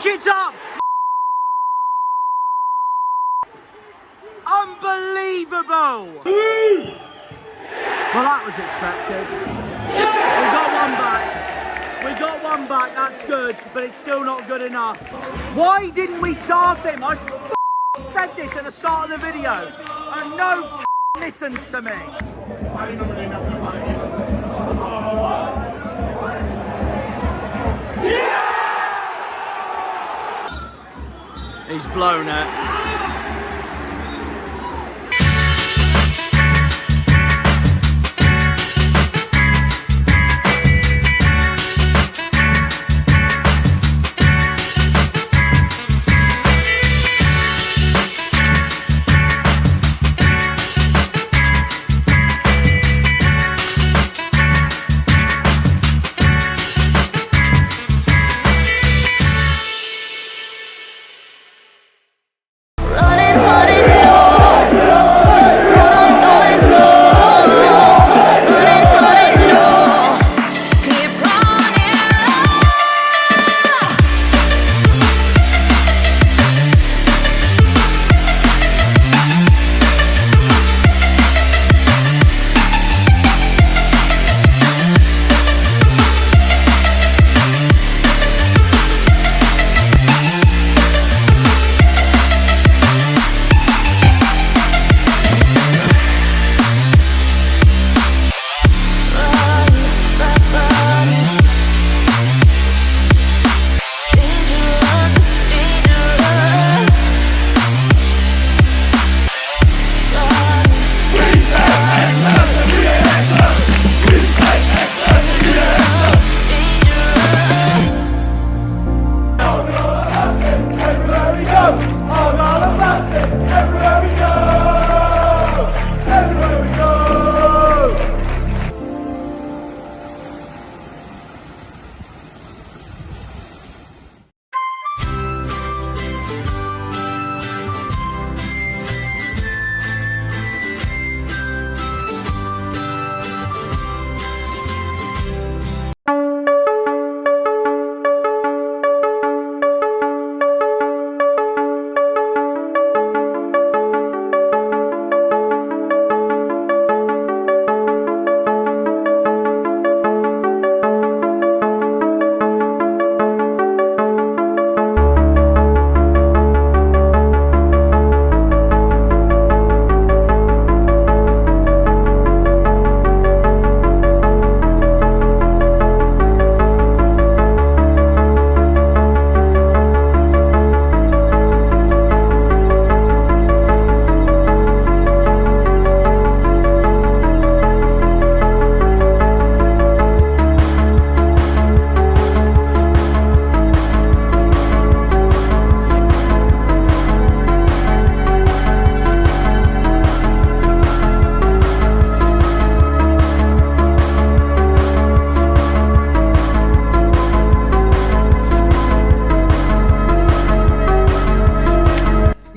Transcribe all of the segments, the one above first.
it up! Unbelievable! Well, that was expected. We got one back, that's good, but it's still not good enough. Why didn't we start him? I said this at the start of the video, and no listens to me. He's blown it.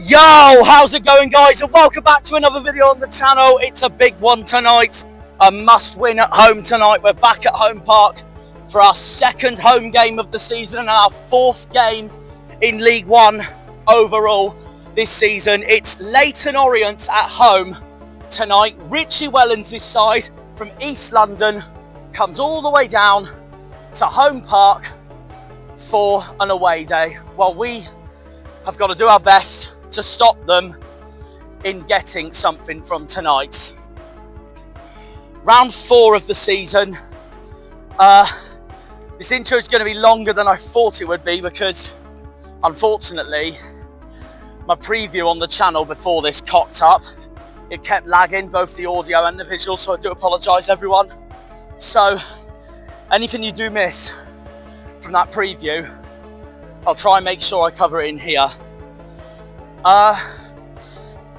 Yo, how's it going, guys, and welcome back to another video on the channel. It's a big one tonight, a must win at home tonight. We're back at home park for our second home game of the season and our fourth game in League One overall this season. It's Leyton Orient at home tonight. Richie Wellens this side from East London comes all the way down to home park for an away day. Well, we have got to do our best to stop them in getting something from tonight. Round 4 of the season. This intro is going to be longer than I thought it would be because unfortunately my preview on the channel before this cocked up. It kept lagging, both the audio and the visual, so I do apologise, everyone. So anything you do miss from that preview, I'll try and make sure I cover it in here.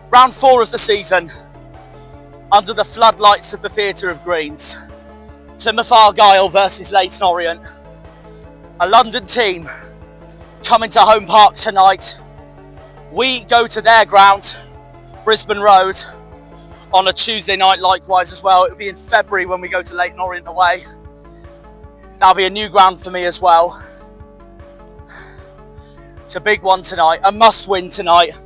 Round 4 of the season, under the floodlights of the Theatre of Greens. Plymouth Argyle versus Leyton Orient. A London team coming to home park tonight. We go to their ground, Brisbane Road, on a Tuesday night likewise as well. It'll be in February when we go to Leyton Orient away. That'll be a new ground for me as well. It's a big one tonight, a must win tonight.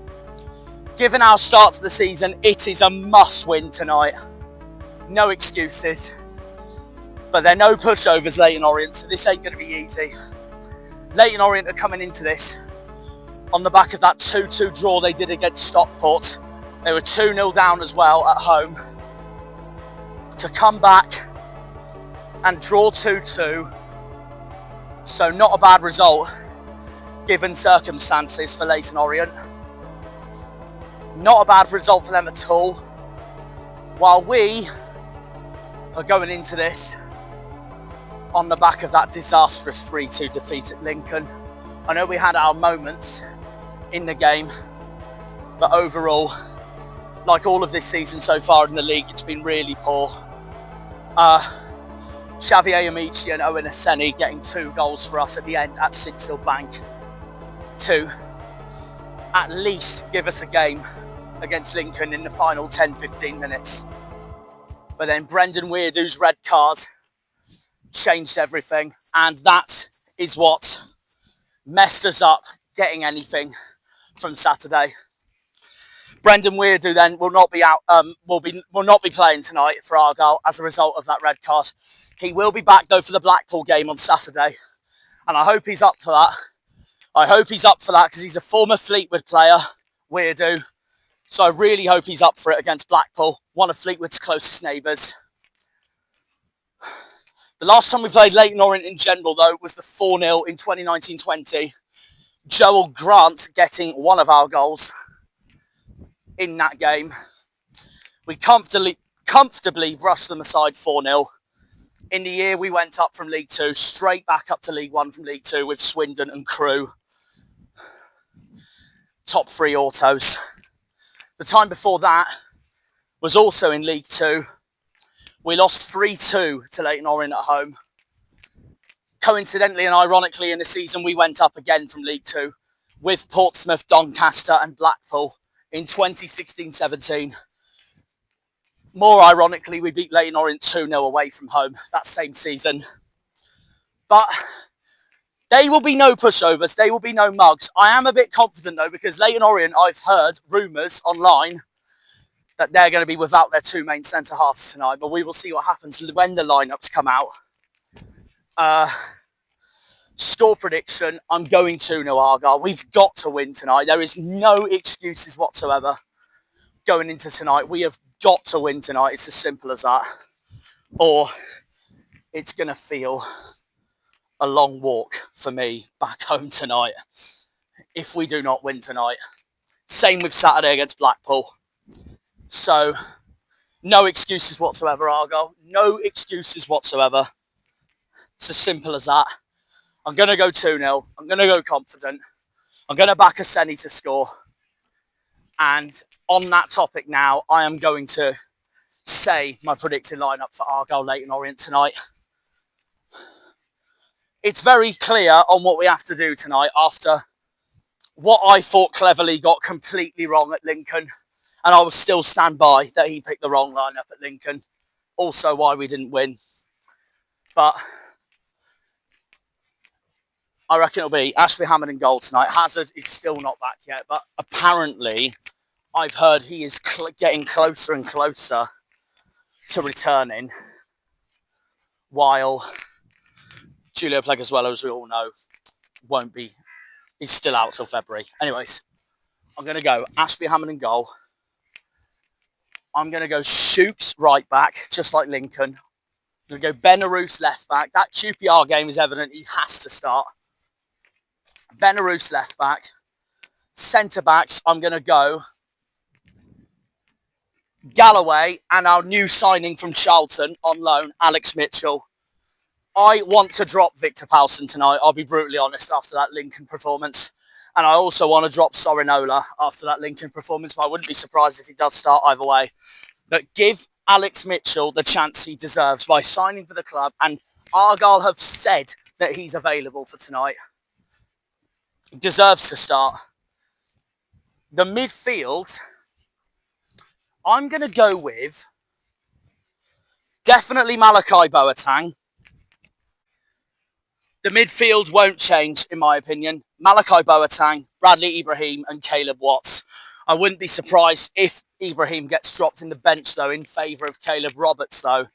Given our start to the season, it is a must win tonight. No excuses. But they're no pushovers, Leyton Orient, so this ain't going to be easy. Leyton Orient are coming into this on the back of that 2-2 draw they did against Stockport. They were 2-0 down as well at home. To come back and draw 2-2, so not a bad result given circumstances for Leyton Orient. Not a bad result for them at all. While we are going into this on the back of that disastrous 3-2 defeat at Lincoln. I know we had our moments in the game, but overall, like all of this season so far in the league, it's been really poor. Xavier Amici and Owen Aseni getting 2 goals for us at the end at Sidsel Bank to at least give us a game against Lincoln in the final 10-15 minutes. But then Brendan Weirdu's red card changed everything, and that is what messed us up getting anything from Saturday. Brendan Weirdu then will not be out. Will not be playing tonight for Argyle as a result of that red card. He will be back though for the Blackpool game on Saturday, and I hope he's up for that. I hope he's up for that because he's a former Fleetwood player, Weirdu. So I really hope he's up for it against Blackpool, one of Fleetwood's closest neighbours. The last time we played Leyton Orient in general, though, was the 4-0 in 2019-20. Joel Grant getting one of our goals in that game. We comfortably brushed them aside 4-0. In the year we went up from League 2, straight back up to League 1 from League 2 with Swindon and Crewe. Top 3 autos. The time before that was also in League 2. We lost 3-2 to Leyton Orient at home. Coincidentally and ironically, in the season we went up again from League 2 with Portsmouth, Doncaster and Blackpool in 2016-17. More ironically, we beat Leyton Orient 2-0 away from home that same season. But they will be no pushovers, they will be no mugs. I am a bit confident though, because Leyton Orient, I've heard rumours online that they're going to be without their 2 main centre-halves tonight, but we will see what happens when the lineups come out. Score prediction, I'm going 2-0 Argyle. We've got to win tonight. There is no excuses whatsoever going into tonight. We have got to win tonight. It's as simple as that. Or it's going to feel a long walk for me back home tonight if we do not win tonight. Same with Saturday against Blackpool. So, no excuses whatsoever, Argyle. No excuses whatsoever. It's as simple as that. I'm going to go 2-0. I'm going to go confident. I'm going to back Aseni to score. And on that topic now, I am going to say my predicted lineup for Argyle Leyton Orient tonight. It's very clear on what we have to do tonight after what I thought cleverly got completely wrong at Lincoln. And I will still stand by that he picked the wrong lineup at Lincoln. Also why we didn't win. But I reckon it'll be Ashby Hammond in goal tonight. Hazard is still not back yet, but apparently I've heard he is getting closer and closer to returning, while Julio Pleguezuelo, as we all know, won't be. He's still out till February. Anyways, I'm going to go Ashby Hammond in goal. I'm going to go Shooks right back, just like Lincoln. I'm going to go Benarouz left back. That QPR game is evident. He has to start. Benarouz left back. Centre backs, I'm going to go Galloway and our new signing from Charlton on loan, Alex Mitchell. I want to drop Victor Paulsen tonight, I'll be brutally honest, after that Lincoln performance. And I also want to drop Sorinola after that Lincoln performance, but I wouldn't be surprised if he does start either way. But give Alex Mitchell the chance he deserves by signing for the club, and Argyle have said that he's available for tonight. He deserves to start. The midfield, I'm going to go with definitely Malachi Boateng. The midfield won't change, in my opinion. Malachi Boateng, Bradley Ibrahim and Caleb Watts. I wouldn't be surprised if Ibrahim gets dropped in the bench, though, in favour of Caleb Roberts, though,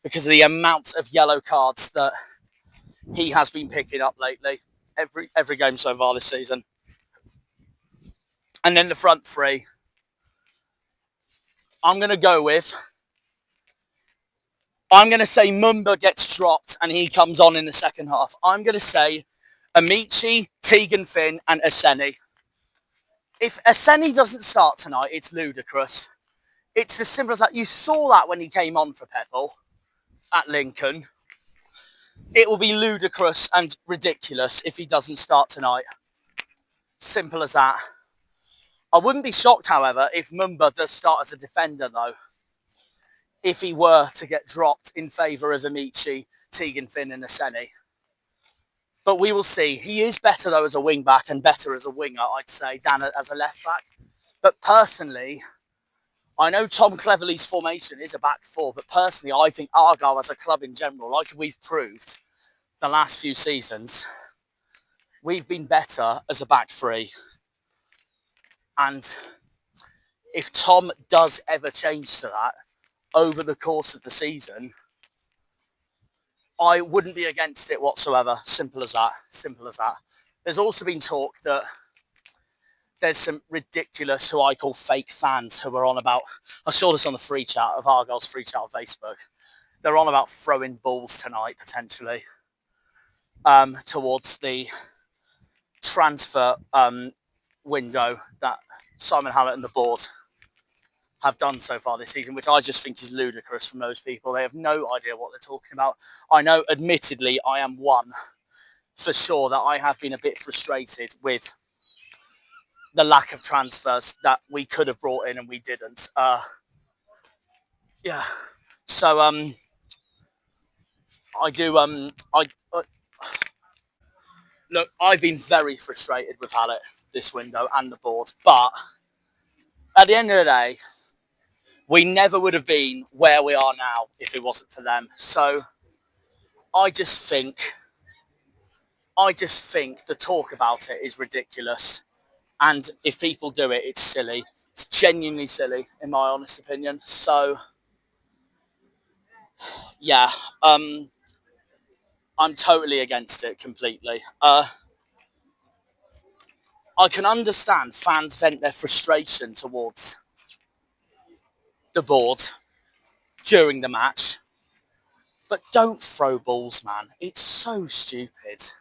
because of the amount of yellow cards that he has been picking up lately. Every game so far this season. And then the front three. I'm going to say Mumba gets dropped and he comes on in the second half. I'm going to say Amici, Tegan Finn and Aseni. If Aseni doesn't start tonight, it's ludicrous. It's as simple as that. You saw that when he came on for Pebble at Lincoln. It will be ludicrous and ridiculous if he doesn't start tonight. Simple as that. I wouldn't be shocked, however, if Mumba does start as a defender, though. If he were to get dropped in favour of Amici, Tegan Finn and Aseni. But we will see. He is better, though, as a wing-back and better as a winger, I'd say, than as a left-back. But personally, I know Tom Cleverley's formation is a back four, but personally, I think Argyle as a club in general, like we've proved the last few seasons, we've been better as a back three. And if Tom does ever change to that over the course of the season, I wouldn't be against it whatsoever. Simple as that. Simple as that. There's also been talk that there's some ridiculous, who I call fake fans, who are on about, I saw this on the free chat of Argyle's free chat on Facebook. They're on about throwing balls tonight, potentially, towards the transfer window that Simon Hallett and the board have done so far this season, which I just think is ludicrous from those people. They have no idea what they're talking about. I know, admittedly, I am one for sure that I have been a bit frustrated with the lack of transfers that we could have brought in and we didn't. Yeah. So I do. Look, I've been very frustrated with Hallett this window and the board, but at the end of the day, we never would have been where we are now if it wasn't for them. So I just think the talk about it is ridiculous. And if people do it, it's silly. It's genuinely silly, in my honest opinion. So, yeah, I'm totally against it completely. I can understand fans vent their frustration towards the board during the match. But don't throw balls, man. It's so stupid.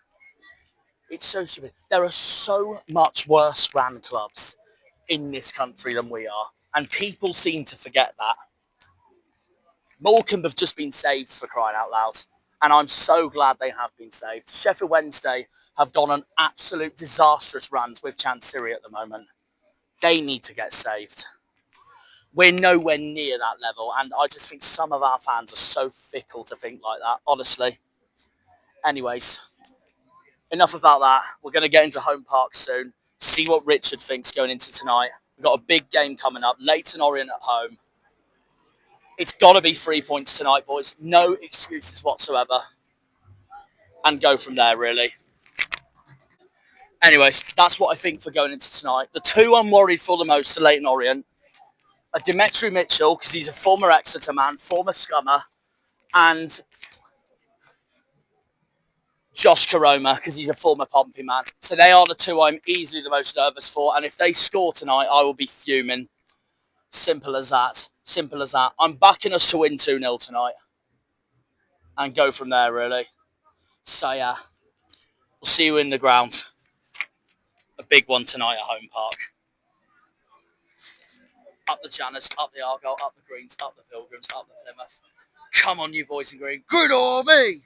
It's so stupid. There are so much worse ran clubs in this country than we are. And people seem to forget that. Morecambe have just been saved, for crying out loud. And I'm so glad they have been saved. Sheffield Wednesday have gone on absolute disastrous runs with Chancery at the moment. They need to get saved. We're nowhere near that level. And I just think some of our fans are so fickle to think like that, honestly. Anyways, enough about that. We're going to get into Home Park soon. See what Richard thinks going into tonight. We've got a big game coming up. Leyton Orient at home. It's got to be 3 points tonight, boys. No excuses whatsoever. And go from there, really. Anyways, that's what I think for going into tonight. The two I'm worried for the most to Leyton Orient are Dimitri Mitchell, because he's a former Exeter man, former Scummer, and Josh Karoma, because he's a former Pompey man. So they are the two I'm easily the most nervous for. And if they score tonight, I will be fuming. Simple as that. Simple as that. I'm backing us to win 2-0 tonight. And go from there, really. So, yeah. We'll see you in the ground. A big one tonight at Home Park. Up the Janners, up the Argyle, up the Greens, up the Pilgrims, up the Plymouth. Come on, you boys in green. Good army!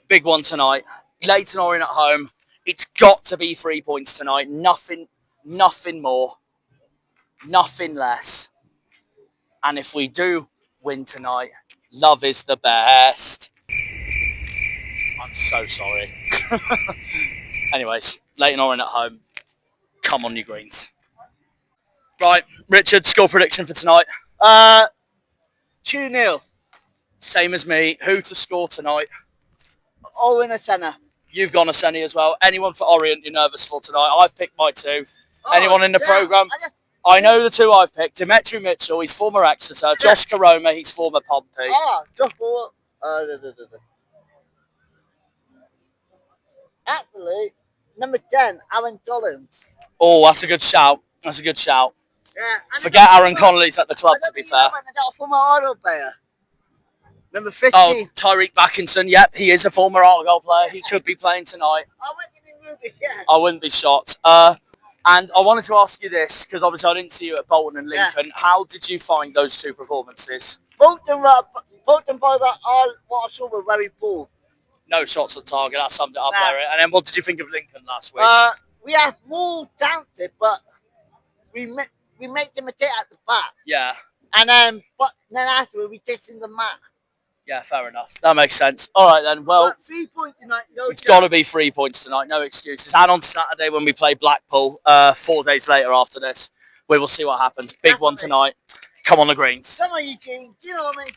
Big one tonight. Leyton Orient at home. It's got to be 3 points tonight. Nothing more. Nothing less. And if we do win tonight, love is the best. I'm so sorry. Anyways, Leyton Orient at home. Come on, you Greens. Right, Richard, score prediction for tonight. 2-0. Same as me. Who to score tonight? all in a centre. You've gone a semi as well. Anyone for Orient you're nervous for tonight? I've picked my two. Anyone in the programme? I know the two I've picked. Dimitri Mitchell, he's former Exeter. Josh Karoma, he's former Pompey. Actually, number 10, Aaron Collins. Oh, that's a good shout. That's a good shout. Yeah, Forget Aaron Connolly's at the club, to be fair. I got a former Argyle player. Number 15. Oh, Tyreek Backinson. Yep, he is a former Argyle player. He could be playing tonight. I wouldn't be shocked. And I wanted to ask you this, because obviously I didn't see you at Bolton and Lincoln. Yeah. How did you find those two performances? Bolton boys are what I saw were very poor. No shots on target, that summed it up there. And then what did you think of Lincoln last week? We have more talented, but we make them a hit at the back. Yeah. And then afterwards we dissing the mat. Yeah, fair enough. That makes sense. All right then. Well, but 3 points tonight. No, it's got to be 3 points tonight. No excuses. And on Saturday when we play Blackpool, 4 days later after this, we will see what happens. Big one tonight. Come on the greens. Come on, you Greens. You know what I mean?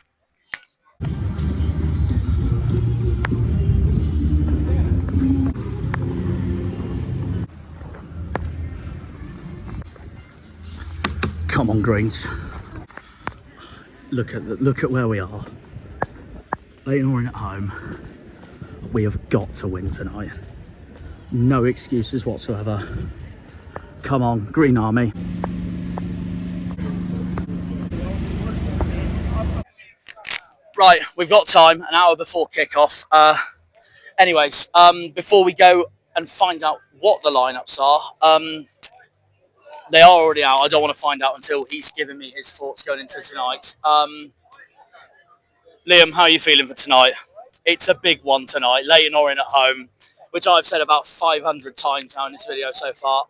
Come on, greens. Look at where we are. Leyton Orient at home. We have got to win tonight. No excuses whatsoever. Come on, Green Army. Right, we've got time, an hour before kickoff. Anyways, before we go and find out what the lineups are, they are already out. I don't want to find out until he's given me his thoughts going into tonight. Liam, how are you feeling for tonight? It's a big one tonight. Leyton Orient at home, which I've said about 500 times now in this video so far.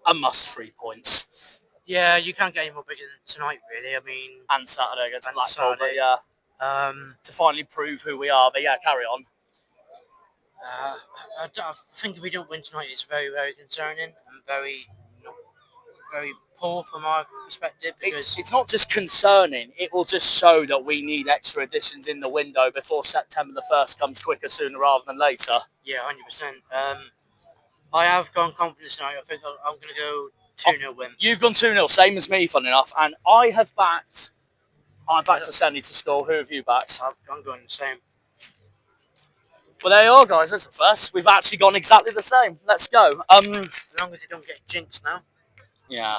A must 3 points. Yeah, you can't get any more bigger than tonight, really. I mean, and Saturday against Blackpool, but yeah, to finally prove who we are. But yeah, carry on. I think if we don't win tonight, it's very, very concerning and very poor from our perspective. Because it's not just concerning; it will just show that we need extra additions in the window before September the 1st comes quicker sooner rather than later. Yeah, 100%. I have gone confidence tonight. I think I'm going to go 2-0 win. You've gone 2-0, same as me, fun enough, and I have backed. I'm backed to Senny to score. Who have you backed? I'm going the same. Well, there you are, guys. That's the first. We've actually gone exactly the same. Let's go. As long as you don't get jinxed now. Yeah.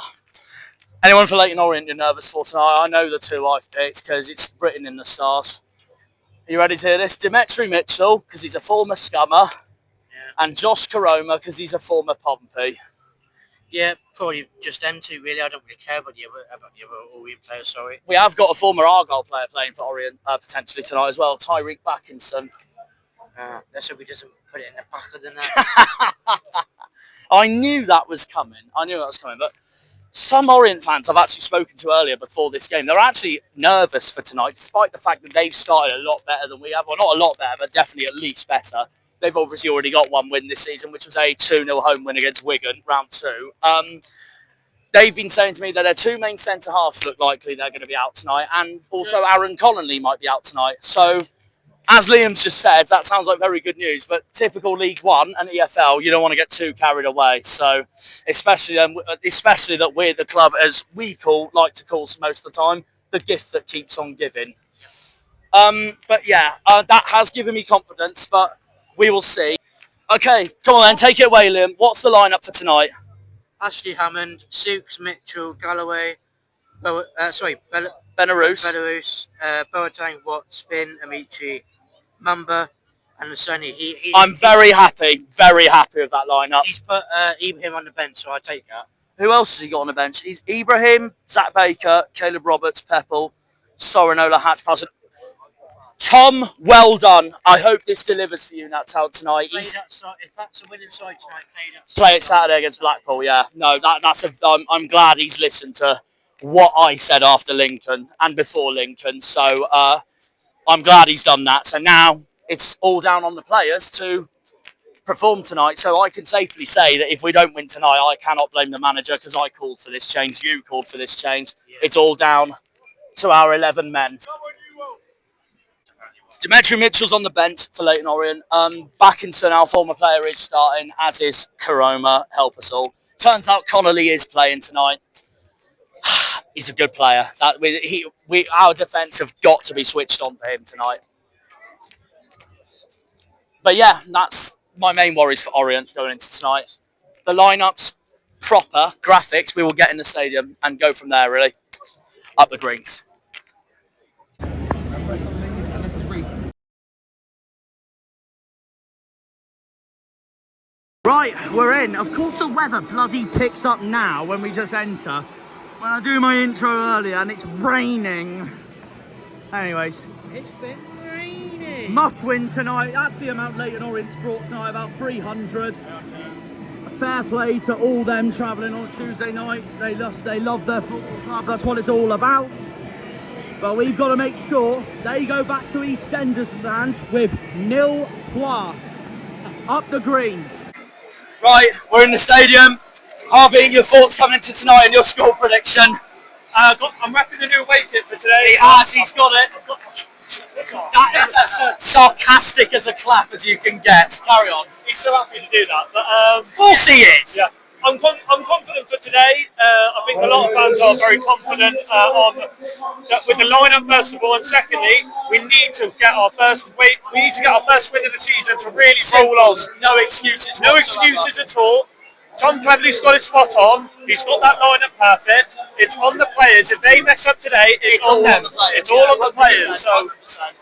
Anyone for Leyton Orient you're nervous for tonight? I know the two I've picked because it's written in the stars. Are you ready to hear this? Dimitri Mitchell, because he's a former Scummer. Yeah. And Josh Karoma, because he's a former Pompey. Yeah, probably just them two, really. I don't really care about the other Orient players, sorry. We have got a former Argyle player playing for Orient potentially tonight as well, Tyreek Backinson. Let's hope he doesn't put it in the back of the net. I knew that was coming. But some Orient fans I've actually spoken to earlier before this game, they're actually nervous for tonight, despite the fact that they've started a lot better than we have. Well, not a lot better, but definitely at least better. They've obviously already got one win this season, which was a 2-0 home win against Wigan, round 2. They've been saying to me that their two main centre-halves look likely they're going to be out tonight, and also Aaron Connolly might be out tonight. So, as Liam's just said, that sounds like very good news, but typical League One and EFL, you don't want to get too carried away. So, especially that we're the club, as we like to call most of the time, the gift that keeps on giving. But yeah, that has given me confidence, but we will see. Okay, come on then, take it away, Liam. What's the lineup for tonight? Ashley Hammond, Sukes, Mitchell, Galloway, Belarus, Boateng, Watts, Finn, Amici, Mamba, and Sonny. I'm very happy with that lineup. He's put Ibrahim on the bench, so I take that. Who else has he got on the bench? He's Ibrahim, Zach Baker, Caleb Roberts, Peppel, Sorinola, Hatchpass. Tom, well done. I hope this delivers for you, Natal, tonight. If that's a winning side tonight, play it Saturday against Blackpool, yeah. No, I'm glad he's listened to what I said after Lincoln and before Lincoln. So I'm glad he's done that. So now it's all down on the players to perform tonight. So I can safely say that if we don't win tonight, I cannot blame the manager because I called for this change. You called for this change. Yeah. It's all down to our 11 men. Dimitri Mitchell's on the bench for Leyton Orient. Backinson, our former player, is starting, as is Karoma. Help us all. Turns out Connolly is playing tonight. He's a good player. Our defence have got to be switched on for him tonight. But yeah, that's my main worries for Orient going into tonight. The lineups, proper graphics, we will get in the stadium and go from there, really. Up the greens. Right, we're in. Of course the weather bloody picks up now when we just enter. When I do my intro earlier and it's raining. Anyways. It's been raining. Must win tonight. That's the amount Leyton Orient's brought tonight, about 300. Fair play to all them travelling on Tuesday night. They love their football club. That's what it's all about. But we've got to make sure they go back to EastEnders land with 0-3 up the greens. Right, we're in the stadium. Harvey, your thoughts coming into tonight and your score prediction? I'm repping the new away kit for today. He has, he's got it. That is as sarcastic as a clap as you can get. Carry on. He's so happy to do that. But Of course he is. yeah, I'm confident for today. I think a lot of fans are very confident with the lineup first of all, and secondly, we need to get our first win. We need to get our first win of the season to really roll on. No excuses. No whatsoever. excuses at all. Tom Cleverley's got it spot on. He's got that lineup perfect. It's on the players. If they mess up today, it's on them. It's all on the players. So 100%.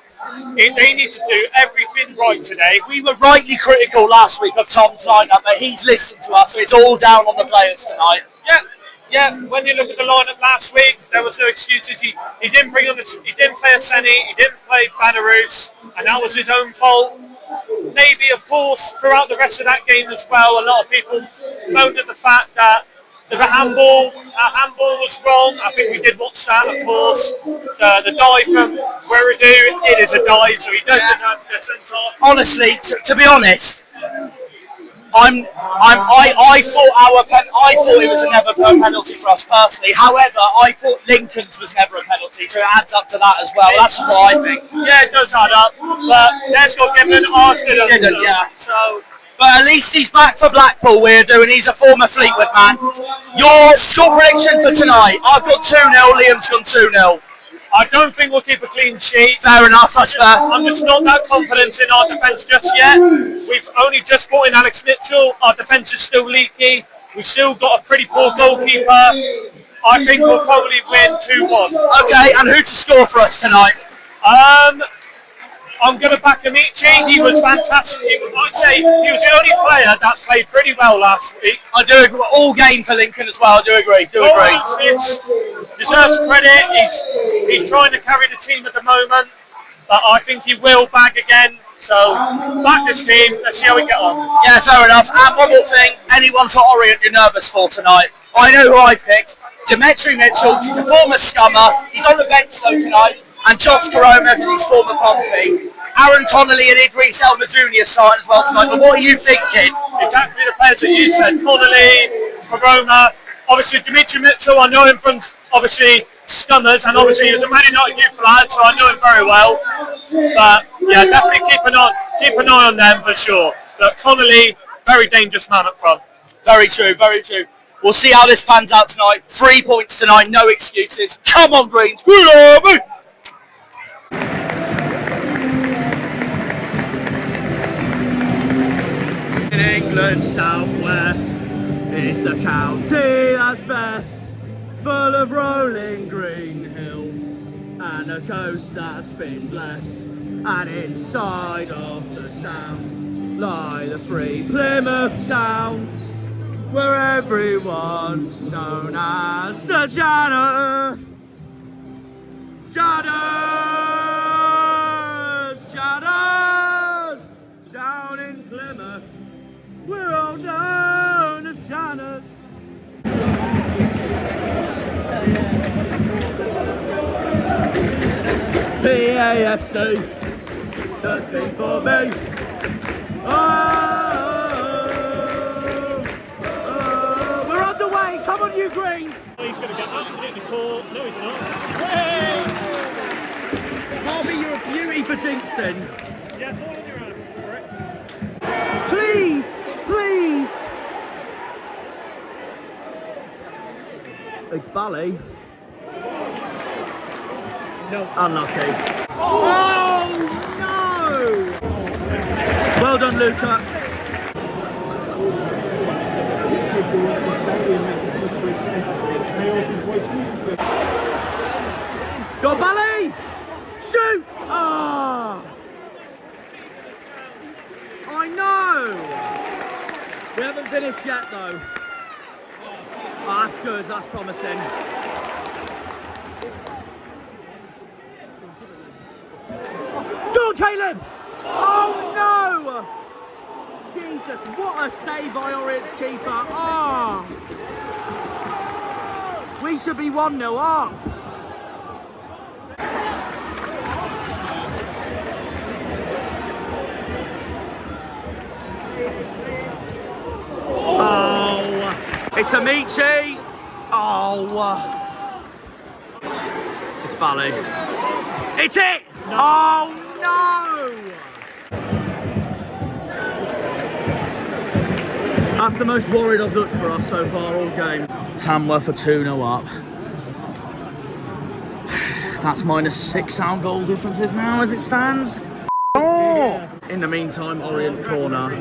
they need to do everything right today. We were rightly critical last week of Tom's lineup, but he's listened to us, so it's all down on the players tonight. Yeah. When you look at the lineup last week, there was no excuses. He didn't bring on he didn't play Aseni, he didn't play Bannerus, and that was his own fault. Maybe, of course, throughout the rest of that game as well, a lot of people moaned at the fact that the handball was wrong. I think we did watch that, of course. The dive from Weredu, it is a dive, so he does deserve to get sent off. Honestly, to be honest, I thought it was a never penalty for us personally. However, I thought Lincoln's was never a penalty, so it adds up to that as well. That's just what I think. Yeah, it does add up, but theirs got given, ours didn't. Didn't, yeah. So. But at least he's back for Blackpool, Weirdo, and he's a former Fleetwood man. Your score prediction for tonight? I've got 2-0, Liam's gone 2-0. I don't think we'll keep a clean sheet. Fair enough, that's fair. I'm just not that confident in our defence just yet. We've only just brought in Alex Mitchell. Our defence is still leaky. We've still got a pretty poor goalkeeper. I think we'll probably win 2-1. Okay, and who to score for us tonight? I'm going to back Amici. He was fantastic. I'd say he was the only player that played pretty well last week. I do agree. All game for Lincoln as well. I do agree. Deserves credit. He's trying to carry the team at the moment, but I think he will bag again. So back this team. Let's see how we get on. Yeah, fair enough. And one more thing. Anyone for Orient you're nervous for tonight? I know who I've picked. Dimitri Mitchell. He's a former scummer. He's on the bench though tonight. And Josh Karoma because he's former Pompey. Aaron Connolly and Idris El Mazouni are starting as well tonight. But what are you thinking? Exactly the players that you said. Connolly, Karoma, obviously Dimitri Mitchell. I know him from obviously Scummers, and obviously he was a Man United youth lad, so I know him very well. But yeah, definitely keep an eye on them for sure. But Connolly, very dangerous man up front. Very true, very true. We'll see how this pans out tonight. 3 points tonight, no excuses. Come on, Greens. Good army. In England southwest is the county that's best, full of rolling green hills and a coast that's been blessed. And inside of the sound lie the three Plymouth towns, where everyone's known as the Janner. Janners, down in Plymouth. We're all known as Janners. PAFC, the team for me. We're on the way. Come on, you Greens. He's going to get absolutely caught. No, he's not. Hey! Harvey, you're a beauty for jinxing. Yeah, fall on your ass. Correct. Please, please. It's Bally. No. Unlucky. Oh no! Well done, Luca. Go Bally! Shoot! Ah! I know! We haven't finished yet though. Oh, that's good, that's promising. Go on, Caleb! Oh no! Jesus, what a save by Orient's keeper. Ah! We should be 1-0 up. Oh, it's Amici. Oh, it's Bally. It's it. No. Oh no! That's the most worried I've looked for us so far all game. Tamworth are 2-0 up. That's -6 our goal differences now as it stands. Oh! In the meantime, Orient corner.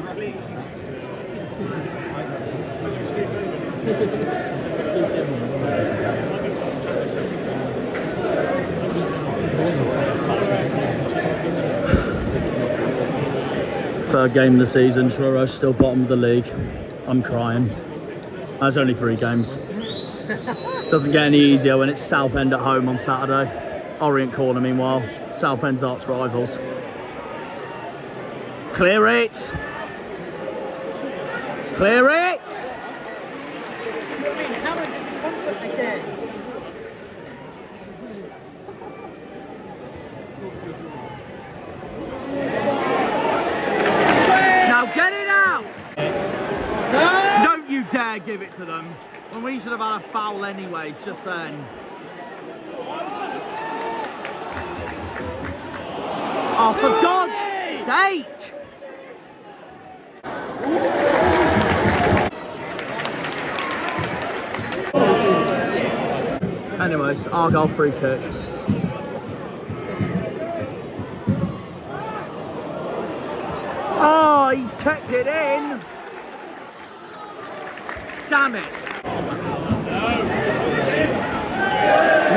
Third game of the season, Truro still bottom of the league. I'm crying. That's only 3 games. Doesn't get any easier when it's Southend at home on Saturday. Orient corner meanwhile, Southend's arch rivals. Clear it! Clear it! Now get it out! Don't you dare give it to them. When we should have had a foul anyways, just then. Oh, for God's sake! Anyways, Argyle free kick. Oh, he's kicked it in! Damn it!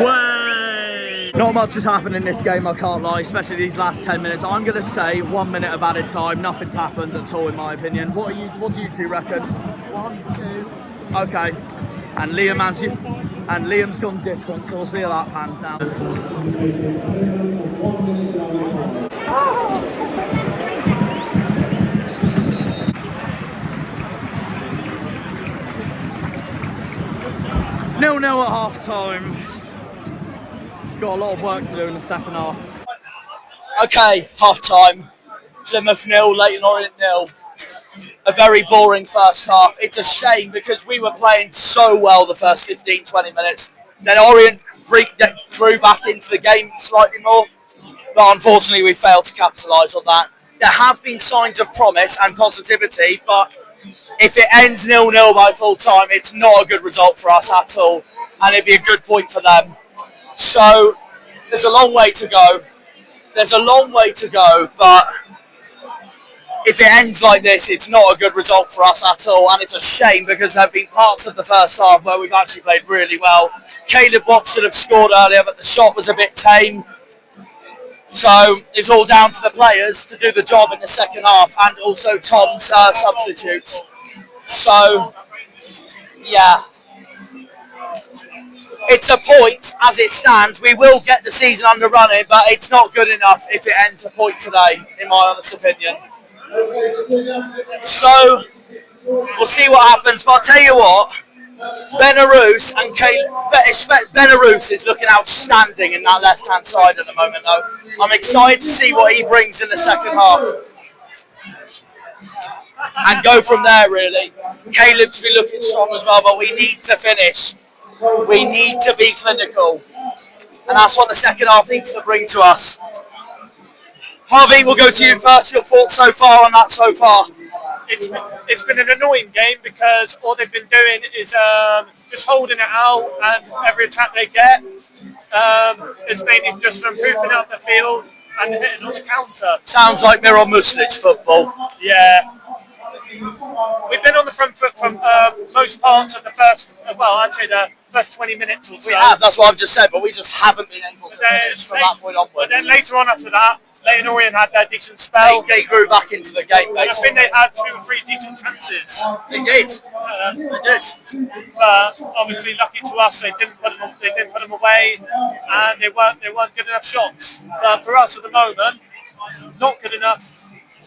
Way! Not much has happened in this game, I can't lie, especially these last 10 minutes. I'm going to say 1 minute of added time. Nothing's happened at all, in my opinion. What do you two reckon? 1, 2. Okay. And Liam's gone different, so we'll see how that pans out. Nil-nil at half time. Got a lot of work to do in the second half. Okay, half time. Plymouth 0, Leyton Orient 0. A very boring first half. It's a shame because we were playing so well the first 15-20 minutes. Then Orient drew back into the game slightly more, but unfortunately we failed to capitalise on that. There have been signs of promise and positivity, but if it ends 0-0 by full time, it's not a good result for us at all, and it'd be a good point for them. So there's a long way to go. There's a long way to go, but if it ends like this, it's not a good result for us at all, and it's a shame because there have been parts of the first half where we've actually played really well. Caleb Watts should have scored earlier, but the shot was a bit tame. So it's all down to the players to do the job in the second half, and also Tom's substitutes. So, yeah. It's a point as it stands. We will get the season under running, but it's not good enough if it ends a point today, in my honest opinion. So, we'll see what happens, but I'll tell you what, Benarouz and Benarouz is looking outstanding in that left-hand side at the moment, though. I'm excited to see what he brings in the second half. And go from there, really. Caleb to be looking strong as well, but we need to finish. We need to be clinical. and that's what the second half needs to bring to us. Harvey, we'll go to you first. Your thoughts so far on that so far? It's been an annoying game because all they've been doing is just holding it out, and every attack they get is mainly just from poofing out the field and hitting on the counter. Sounds like Mirror Muslic football. Yeah. We've been on the front foot from most parts of the first, well, I'd say the first 20 minutes or so. We have, that's what I've just said, but we just haven't been able to finish from that point onwards. But then later on after that, Leyton Orient had their decent spell. They grew back into the game, I basically. think they had 2 or 3 decent chances. They did. They did. But obviously, lucky to us, they didn't put them away, and they weren't good enough shots. But for us at the moment, not good enough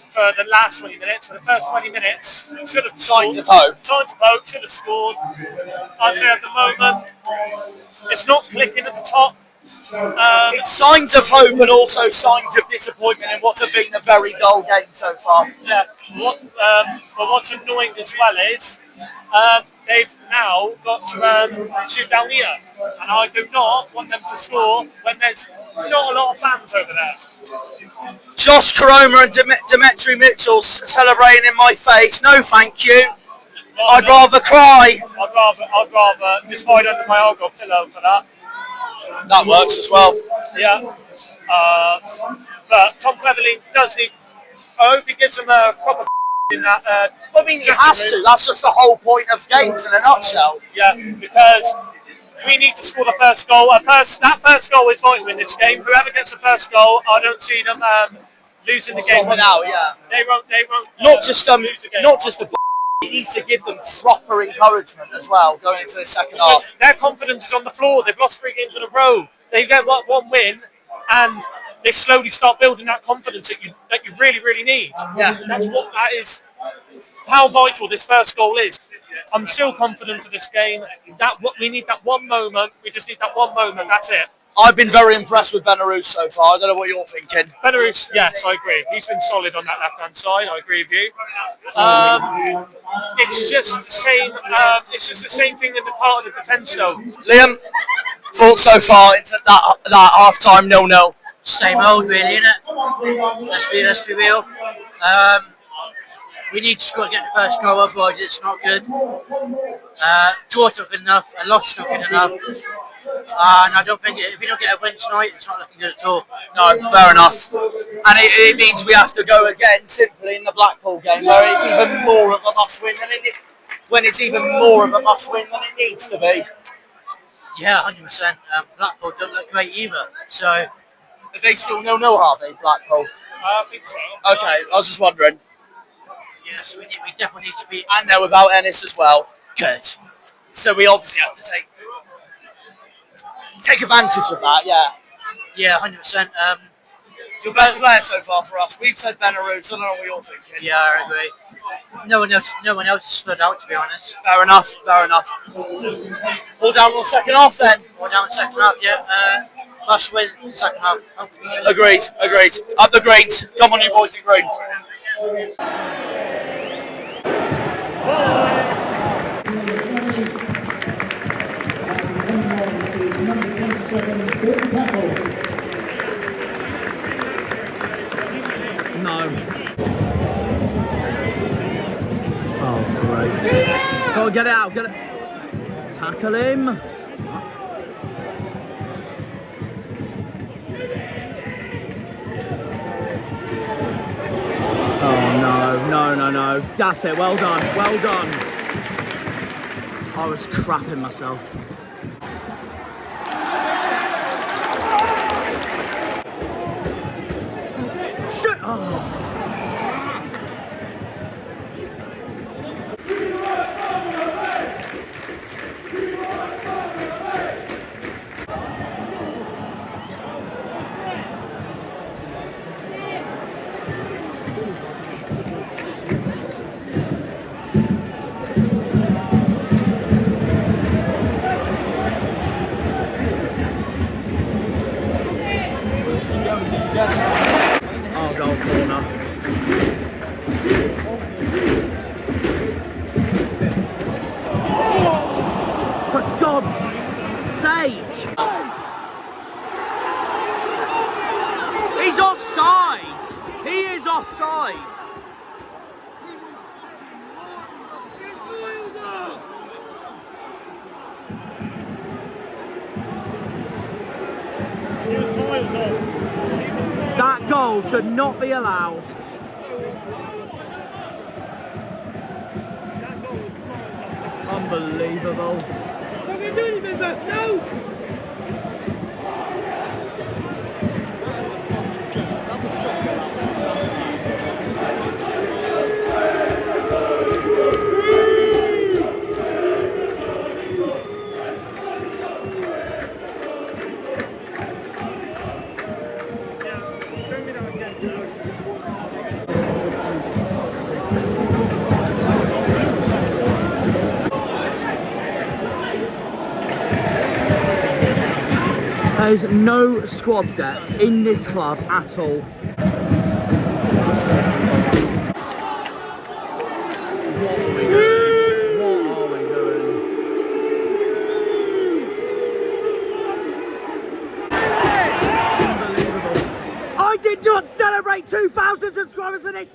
for the last 20 minutes. For the first 20 minutes, should have Signs of hope. Signs of hope, should have scored. I'd say at the moment, it's not clicking at the top. It's signs of hope and also signs of disappointment in what's been a very dull game so far. Yeah. But what's annoying as well is they've now got to shoot down here, and I do not want them to score when there's not a lot of fans over there. Josh Karoma and Dimitri Mitchell celebrating in my face. No, thank you. I'd rather cry. I'd rather just hide under my Argyle pillow for that. That works as well. Yeah. But Tom Cleverley does need. I hope he gives him a proper in that. I mean, he has to. That's just the whole point of games in a nutshell. Yeah, because we need to score the first goal. That first goal is vital in this game. Whoever gets the first goal, I don't see them losing the game. Now, yeah. They won't. Not just lose the game. not just the. He needs to give them proper encouragement as well going into the second half. Because their confidence is on the floor. They've lost 3 games in a row. They get one win, and they slowly start building that confidence that you really, really need. Yeah. That is how vital this first goal is. I'm still confident for this game. We need that one moment. We just need that one moment. That's it. I've been very impressed with Belarus so far. I don't know what you're thinking. Belarus, yes, I agree. He's been solid on that left-hand side. I agree with you. It's just the same. It's just the same thing in the part of the defence, though. Liam, thoughts so far into that half-time 0-0? Same old, really, innit? Let's be real. We need to score, get the first goal, otherwise it's not good. Draw's not good enough, a loss not good enough. And I don't think, if we don't get a win tonight, it's not looking good at all. No, fair enough. And it means we have to go again simply in the Blackpool game, where it's even more of a must-win than it needs to be. Yeah, 100%. Blackpool don't look great either. So, Are they still 0-0, Harvey, Blackpool? I think so. Okay, I was just wondering. yes, we definitely need to be. And they're without Ennis as well. Good. So we obviously have to take advantage of that, yeah. Yeah, 100%. Your best player so far for us. We've said Belarus. I don't know what you're thinking. Yeah, I agree. No one else has stood out, to be honest. Fair enough. All down on the second half then. Or down second half, yeah. Must win second half. Hopefully. Agreed. Up the greens. Come on, you boys in green. No. Oh, great. Go on, get it out. Tackle him. Oh, no. That's it. Well done. I was crapping myself. Shit! Oh. Oh, goal corner. offside. That goal should not be allowed. Unbelievable. What are you doing, Mister? No! That's a shot. There's no squad depth in this club at all. What are we doing? What are we doing? Unbelievable. I did not celebrate 2,000 subscribers for this.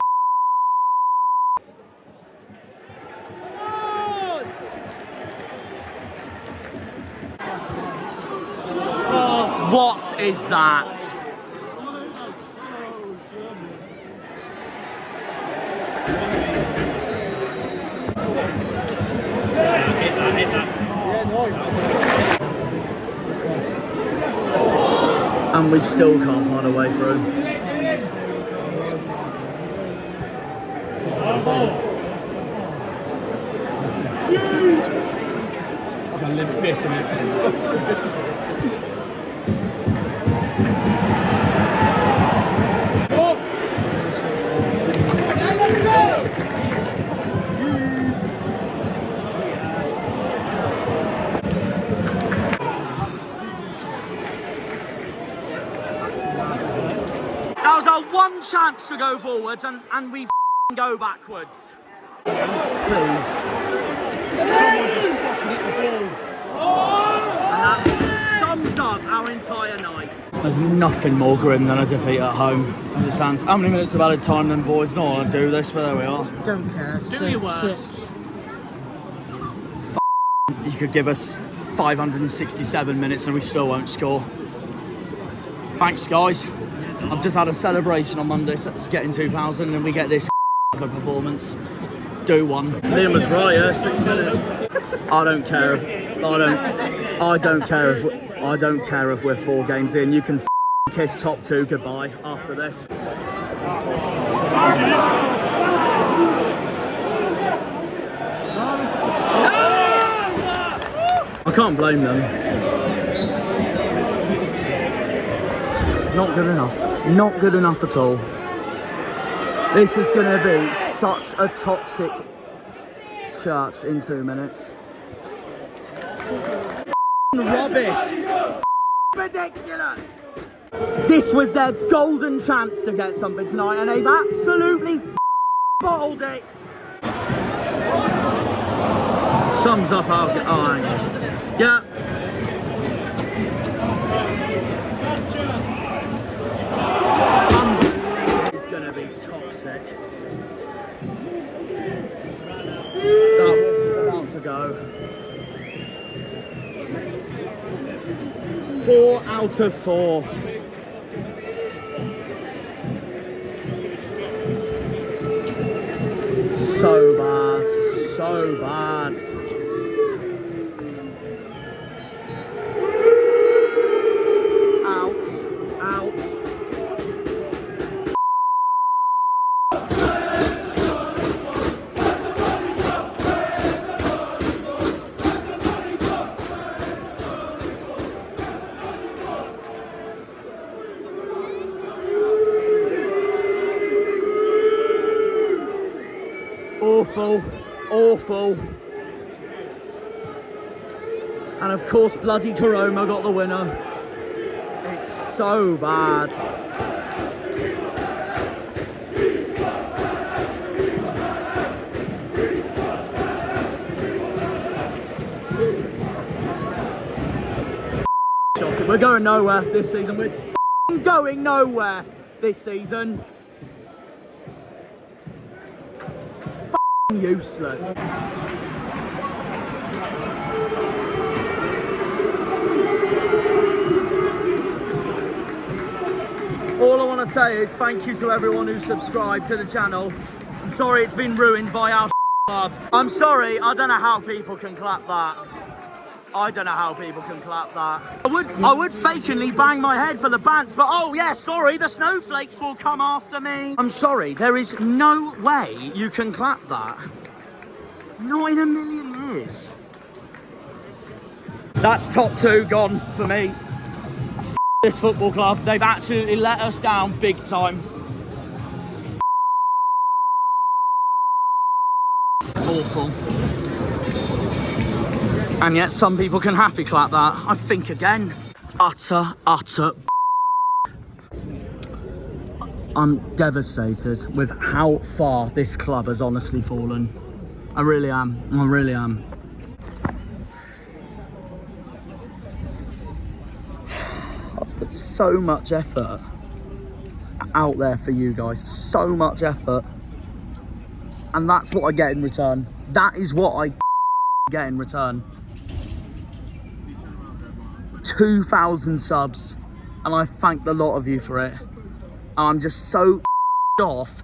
What is that? And we still can't find a way through. Like a limp bit in it. That was our one chance to go forwards and we go backwards. Please. Someone just fucking hit the ball. And that sums up our entire night. There's nothing more grim than a defeat at home, as it stands. How many minutes of added time then, boys? Don't want to do this, but there we are. Don't care. Do your worst. You could give us 567 minutes and we still won't score. Thanks, guys. I've just had a celebration on Monday, so let's get in 2,000 and we get this of a performance. Do one. Liam was right, yeah, 6 minutes. I don't care if we're 4 games in. You can kiss top 2 goodbye after this. I can't blame them. Not good enough. Not good enough at all. This is going to be such a toxic church in 2 minutes. Rubbish. Ridiculous. This was their golden chance to get something tonight and they've absolutely bottled it. Sums up our... Oh, yeah. It's going to be toxic. That was about to go. 4 out of 4. So bad. So bad. Awful, awful. And of course bloody Caroma got the winner. It's so bad. We're going nowhere this season. We're going nowhere this season. useless. All I want to say is thank you to everyone who subscribed to the channel. I'm sorry it's been ruined by our club. I'm sorry, I don't know how people can clap that. I don't know how people can clap that. I would fakingly bang my head for the bants, but oh yeah, sorry, the snowflakes will come after me. I'm sorry, there is no way you can clap that. Not in a million years. That's top 2 gone for me. This football club, they've absolutely let us down big time. Awful. And yet some people can happy clap that. I think again, utter. I'm devastated with how far this club has honestly fallen. I really am. I've put so much effort out there for you guys, so much effort. And that's what I get in return. That is what I get in return. 2,000 subs, and I thank the lot of you for it. And I'm just so off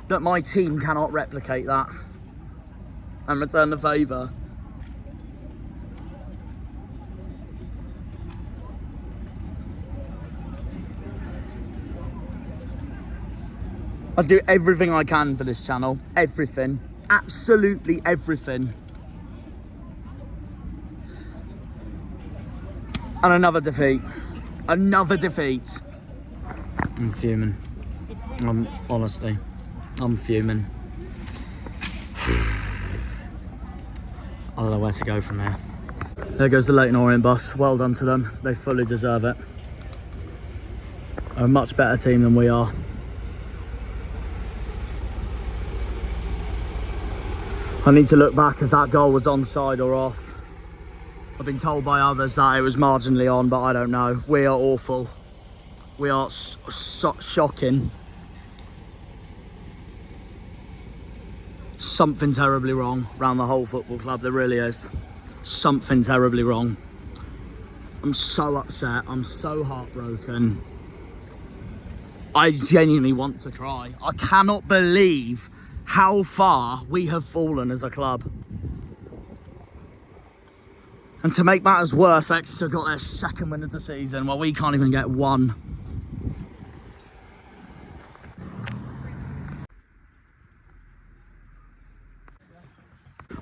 that my team cannot replicate that and return the favour. I do everything I can for this channel. Everything. Absolutely everything. And another defeat. Another defeat. I'm fuming. Honestly, I'm fuming. I don't know where to go from here. There goes the Leyton Orient bus. Well done to them. They fully deserve it. They're a much better team than we are. I need to look back if that goal was onside or off. I've been told by others that it was marginally on, but I don't know. We are awful. We are shocking. Something terribly wrong around the whole football club. There really is. Something terribly wrong. I'm so upset. I'm so heartbroken. I genuinely want to cry. I cannot believe how far we have fallen as a club. And to make matters worse, Exeter got their 2nd win of the season while we can't even get 1.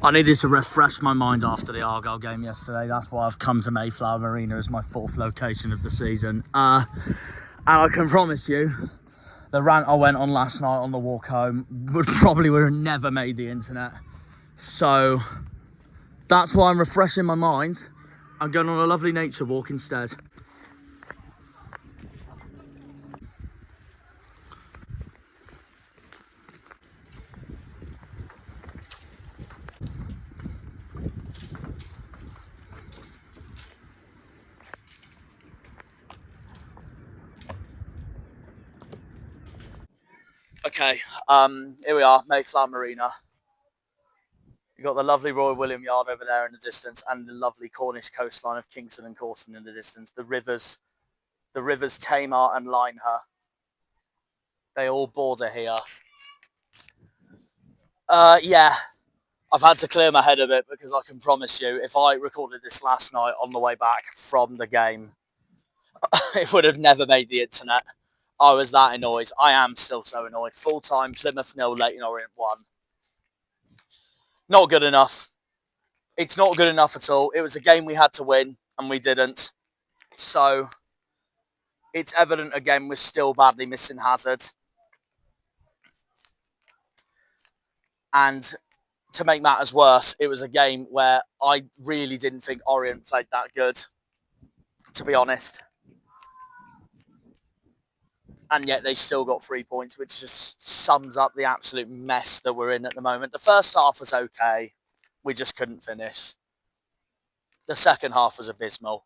I needed to refresh my mind after the Argyle game yesterday. That's why I've come to Mayflower Marina as my 4th location of the season. And I can promise you, the rant I went on last night on the walk home would have never made the internet. So that's why I'm refreshing my mind. I'm going on a lovely nature walk instead. Okay, here we are, Mayflower Marina. You've got the lovely Royal William Yard over there in the distance and the lovely Cornish coastline of Kingston and Corson in the distance. The rivers Tamar and Lineher, they all border here. Yeah, I've had to clear my head a bit because I can promise you, if I recorded this last night on the way back from the game, it would have never made the internet. I was that annoyed. I am still so annoyed. Full-time, Plymouth 0, Leyton Orient 1. Not good enough. It's not good enough at all. It was a game we had to win, and we didn't. So, it's evident again we're still badly missing Hazard. And to make matters worse, it was a game where I really didn't think Orient played that good, to be honest. And yet they still got 3 points, which just sums up the absolute mess that we're in at the moment. The first half was okay. We just couldn't finish. The second half was abysmal.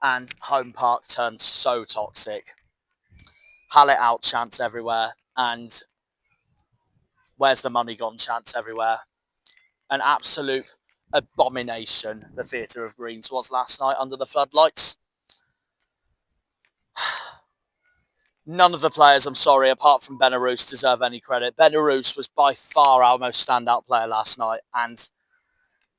And home park turned so toxic. Hall it out chants everywhere. And Where's the money gone chance everywhere. An absolute abomination the Theatre of Greens was last night under the floodlights. None of the players, I'm sorry, apart from Benarouz, deserve any credit. Benarouz was by far our most standout player last night, and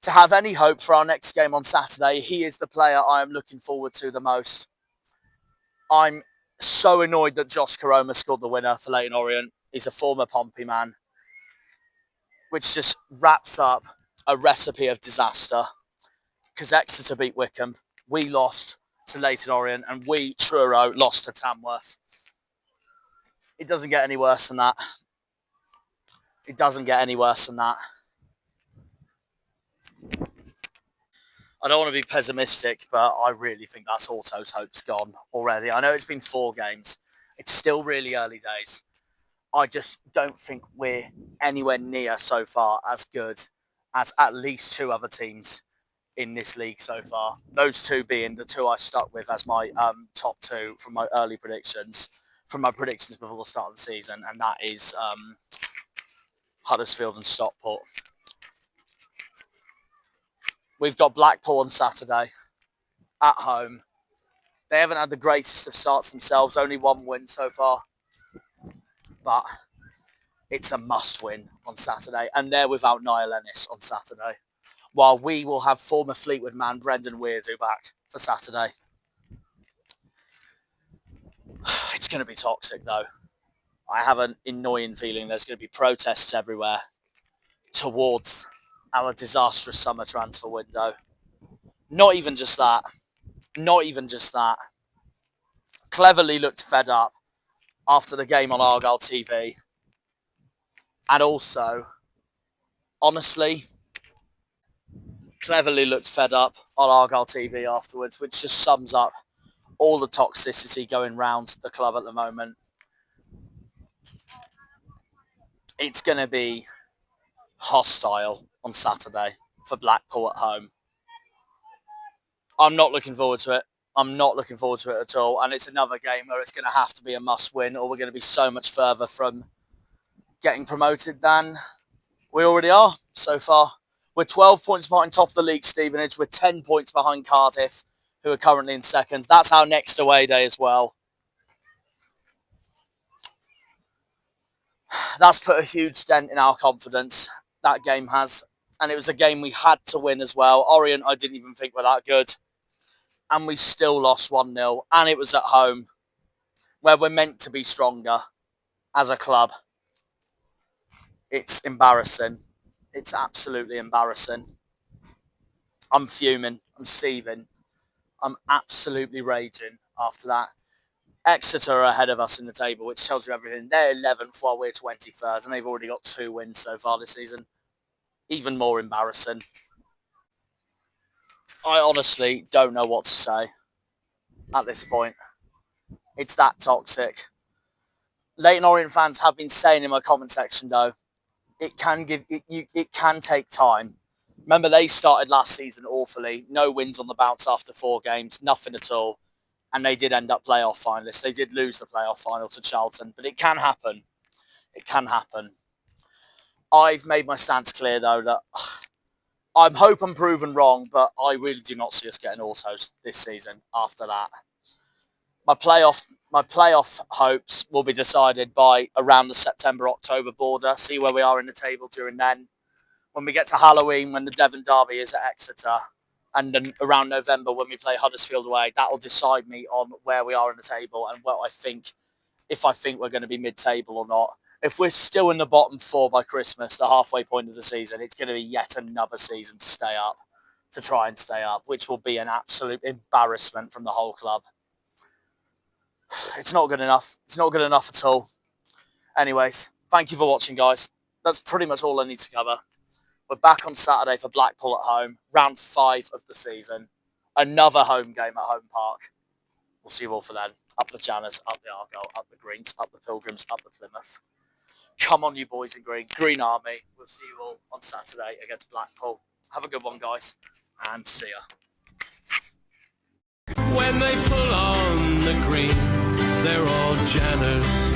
to have any hope for our next game on Saturday, he is the player I am looking forward to the most. I'm so annoyed that Josh Karoma scored the winner for Leyton Orient. He's a former Pompey man, which just wraps up a recipe of disaster. Because Exeter beat Wickham, we lost to Leyton Orient, and we, Truro, lost to Tamworth. It doesn't get any worse than that. It doesn't get any worse than that. I don't want to be pessimistic, but I really think that's Auto's hope's gone already. I know it's been 4 games. It's still really early days. I just don't think we're anywhere near so far as good as at least 2 other teams in this league so far. Those 2 being the 2 I stuck with as my top 2 from my early predictions, from my predictions before the start of the season, and that is Huddersfield and Stockport. We've got Blackpool on Saturday at home. They haven't had the greatest of starts themselves, only 1 win so far. But it's a must-win on Saturday, and they're without Niall Ennis on Saturday. While we will have former Fleetwood man Brendan Weirdo back for Saturday. It's going to be toxic, though. I have an annoying feeling there's going to be protests everywhere towards our disastrous summer transfer window. Not even just that. Not even just that. Cleverly looked fed up after the game on Argyle TV. And also, honestly, Cleverly looked fed up on Argyle TV afterwards, which just sums up all the toxicity going round the club at the moment. It's going to be hostile on Saturday for Blackpool at home. I'm not looking forward to it. I'm not looking forward to it at all. And it's another game where it's going to have to be a must-win, or we're going to be so much further from getting promoted than we already are so far. We're 12 points behind top of the league, Stevenage. We're 10 points behind Cardiff, who are currently in second. That's our next away day as well. That's put a huge dent in our confidence, that game has. And it was a game we had to win as well. Orient, I didn't even think were that good. And we still lost 1-0. And it was at home, where we're meant to be stronger as a club. It's embarrassing. It's absolutely embarrassing. I'm fuming. I'm seething. I'm absolutely raging after that. Exeter are ahead of us in the table, which tells you everything. They're 11th while we're 23rd, and they've already got 2 wins so far this season. Even more embarrassing. I honestly don't know what to say at this point. It's that toxic. Leyton Orient fans have been saying in my comment section, though, it can take time. Remember, they started last season awfully. No wins on the bounce after 4 games, nothing at all. And they did end up playoff finalists. They did lose the playoff final to Charlton, but it can happen. It can happen. I've made my stance clear, though, that I hope I'm proven wrong, but I really do not see us getting autos this season after that. My playoff hopes will be decided by around the September-October border. See where we are in the table during then. When we get to Halloween, when the Devon derby is at Exeter, and then around November when we play Huddersfield away, that will decide me on where we are in the table and what I think, if I think we're going to be mid-table or not. If we're still in the bottom 4 by Christmas, the halfway point of the season, it's going to be yet another season to stay up, to try and stay up, which will be an absolute embarrassment from the whole club. It's not good enough. It's not good enough at all. Anyways, thank you for watching, guys. That's pretty much all I need to cover. We're back on Saturday for Blackpool at home, round 5 of the season. Another home game at Home Park. We'll see you all for then. Up the Janners, up the Argyle, up the Greens, up the Pilgrims, up the Plymouth. Come on, you boys in green. Green Army. We'll see you all on Saturday against Blackpool. Have a good one, guys, and see ya. When they pull on the green, they're all Janners.